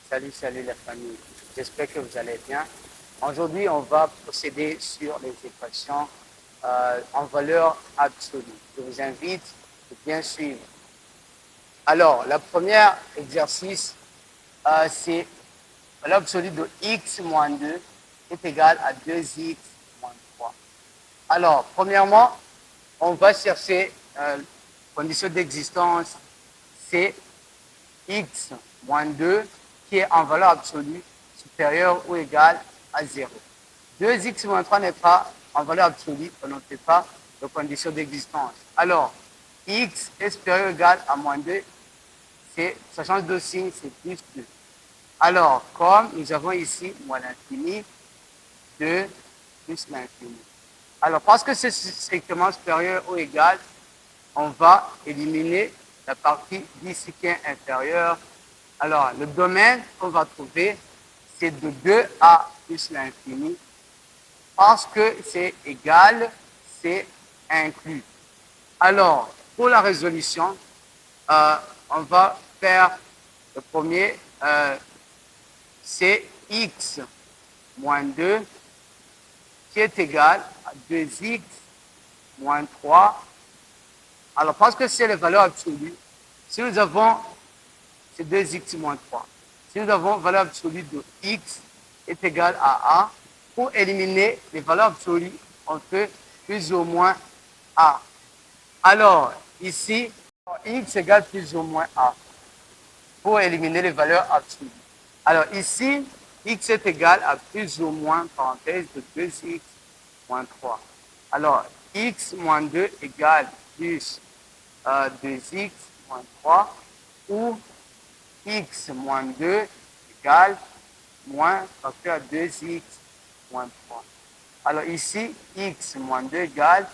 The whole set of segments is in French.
Salut, salut la famille. J'espère que vous allez bien. Aujourd'hui, on va procéder sur les équations en valeur absolue. Je vous invite à bien suivre. Alors, le premier exercice, c'est valeur absolue de x moins 2 est égal à 2x moins 3. Alors, premièrement, on va chercher condition d'existence, c'est x moins 2 qui est en valeur absolue supérieure ou égale à 0. 2x moins 3 n'est pas en valeur absolue, on ne fait pas de condition d'existence. Alors, x est supérieur ou égal à moins 2, ça change de signe, c'est plus 2. Alors, comme nous avons ici moins l'infini, 2 plus l'infini. Alors, parce que c'est strictement supérieur ou égal, on va éliminer la partie d'ici qui est inférieure. Alors, le domaine qu'on va trouver, c'est de 2a plus l'infini. Parce que c'est égal, c'est inclus. Alors, pour la résolution, on va faire le premier, c'est x moins 2 qui est égal à 2x moins 3. Alors, parce que c'est la valeur absolue, si nous avons, c'est 2x moins 3. Si nous avons valeur absolue de x est égal à a, pour éliminer les valeurs absolues, on fait plus ou moins a. Alors, ici, x égale plus ou moins a, pour éliminer les valeurs absolues. Alors, ici, x est égal à plus ou moins, parenthèse, de 2x moins 3. Alors, x moins 2 égale plus 2x moins 3 ou x moins 2 égale moins facteur à 2x moins 3. Alors ici, x moins 2 égale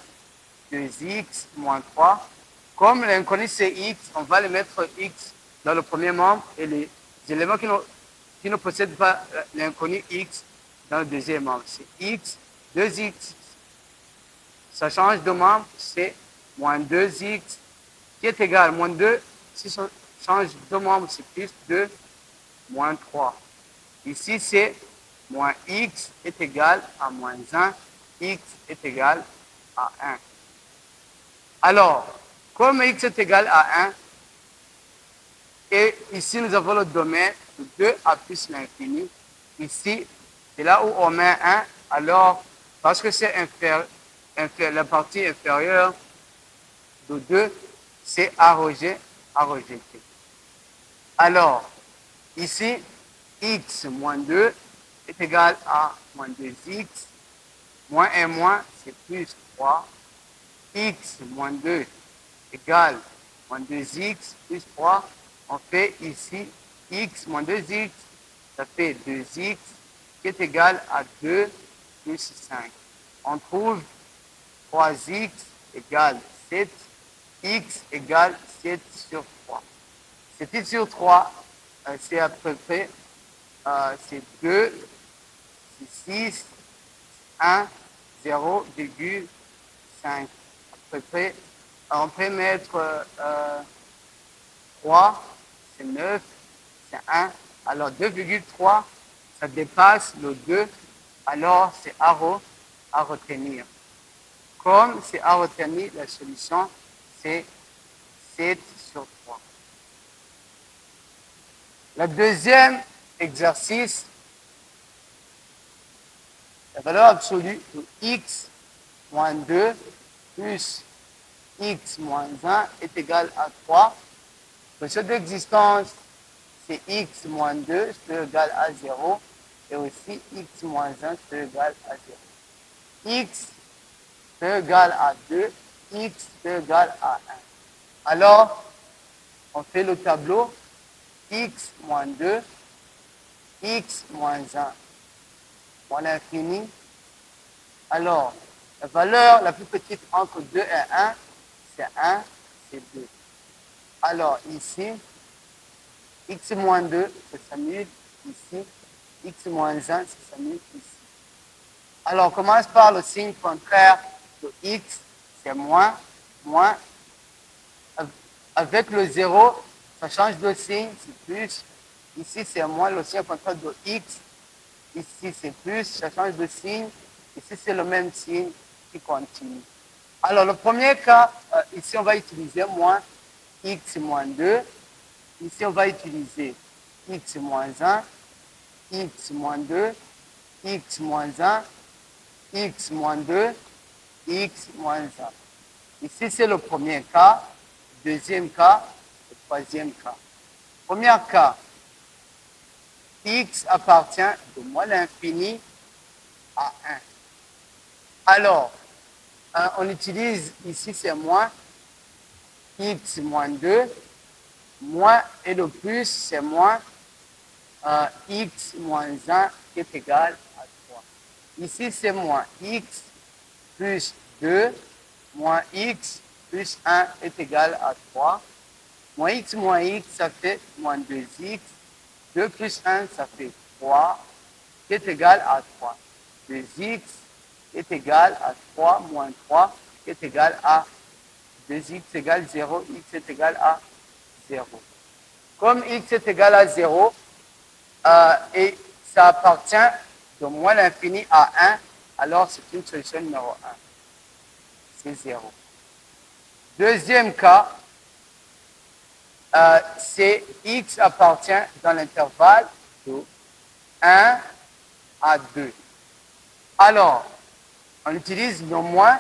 2x moins 3. Comme l'inconnu c'est x, on va le mettre x dans le premier membre et les éléments qui ne possèdent pas l'inconnu x dans le deuxième membre. C'est x, 2x. Ça change de membre, c'est moins 2x qui est égal à moins 2. Si ça change de membre, c'est plus 2, moins 3. Ici, c'est moins x est égal à moins 1, x est égal à 1. Alors, comme x est égal à 1, et ici nous avons le domaine de 2 à plus l'infini, ici, c'est là où on met 1, alors, parce que c'est la partie inférieure de 2, c'est à rejeter. Alors, ici, x moins 2 est égal à moins 2x. Moins 1 moins, c'est plus 3. X moins 2 égale moins 2x plus 3. On fait ici x moins 2x, ça fait 2x qui est égal à 2 plus 5. On trouve 3x égale 7, x égale 7 sur 3. 7 sur 3, c'est à peu près, c'est 2, c'est 6, 1, 0,5. À peu près, on peut mettre 3, c'est 9, c'est 1. Alors 2,3, ça dépasse le 2, alors c'est à retenir. Comme c'est à retenir, la solution, c'est 7 sur 3. Le deuxième exercice, la valeur absolue de x moins 2 plus x moins 1 est égal à 3. Le seuil d'existence, c'est x moins 2, c'est égal à 0. Et aussi x moins 1, c'est égal à 0. X, c'est égal à 2. X, c'est égal à 1. Alors, on fait le tableau. X moins 2, x moins 1, moins l'infini. Alors, la valeur la plus petite entre 2 et 1, c'est 1, c'est 2. Alors, ici, x moins 2, ça s'annule ici. X moins 1, ça s'annule ici. Alors, on commence par le signe contraire de x, c'est moins, moins. Avec le 0, ça change de signe, c'est plus. Ici, c'est moins le signe contraire de x. Ici, c'est plus, ça change de signe. Ici, c'est le même signe qui continue. Alors, le premier cas, ici, on va utiliser moins x moins 2. Ici, on va utiliser x moins 1, x moins 2, x moins 1, x moins 2, x moins 1. Ici, c'est le premier cas. Deuxième cas, le troisième cas. Premier cas, x appartient de moins l'infini à 1. Alors, on utilise ici, c'est moins x moins 2, moins et le plus, c'est moins x moins 1 qui est égal à 3. Ici, c'est moins x plus 2, moins x plus 1 est égal à 3. Moins x, ça fait moins 2x. 2 plus 1, ça fait 3, qui est égal à 3. 2x est égal à 3 moins 3, qui est égal à 2x égale 0, x est égal à 0. Comme x est égal à 0, et ça appartient de moins l'infini à 1, alors c'est une solution numéro 1. C'est 0. Deuxième cas, c'est x appartient dans l'intervalle de 1 à 2. Alors, on utilise le moins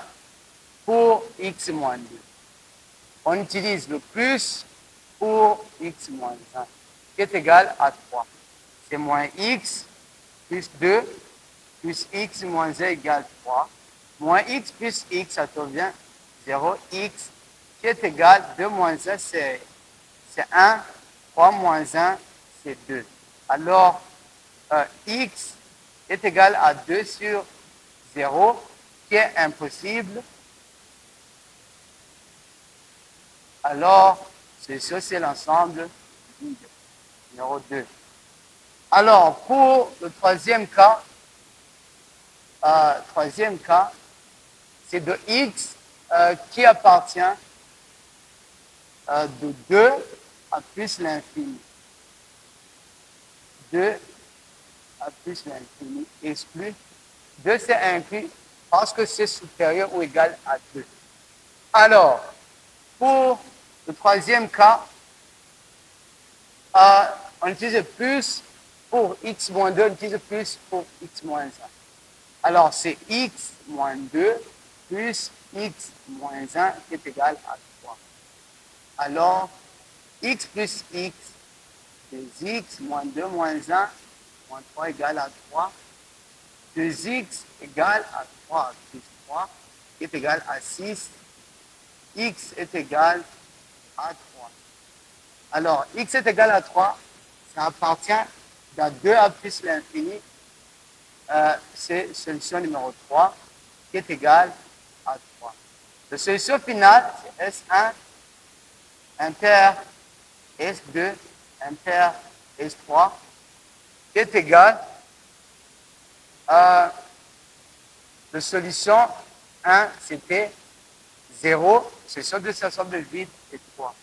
pour x moins 2. On utilise le plus pour x moins 1, qui est égal à 3. C'est moins x plus 2 plus x moins 1 égale 3. Moins x plus x, ça devient 0. X qui est égal à 2 moins 1, c'est 1. 3 moins 1, c'est 2. Alors, x est égal à 2 sur 0, qui est impossible. Alors, c'est l'ensemble numéro 2. Alors, pour le troisième cas, c'est de x qui appartient de 2 à plus l'infini. 2 à plus l'infini exclu. 2, c'est inclus parce que c'est supérieur ou égal à 2. Alors, pour le troisième cas, on utilise plus pour x moins 2, on utilise plus pour x moins 1. Alors, c'est x moins 2 plus x moins 1 qui est égal à 3. Alors, x plus x, c'est x moins 2 moins 1 moins 3 égale à 3. 2x égale à 3 plus 3 qui est égal à 6. X est égal à 3. Alors, x est égal à 3, ça appartient de 2 à plus l'infini. C'est solution numéro 3 qui est égale à 3. La solution finale, c'est S1 impair S2 impair S3 qui est égal à la solution 1, c'était 0, solution de cette somme de vide est 3.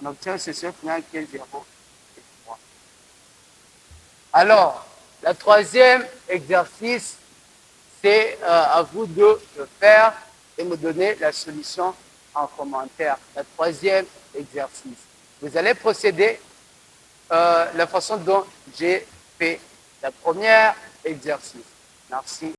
On obtient une solution finale qui est 0 et 3. Alors, le troisième exercice, c'est à vous de le faire et me donner la solution en commentaire. Le troisième exercice. Vous allez procéder la façon dont j'ai fait le premier exercice. Merci.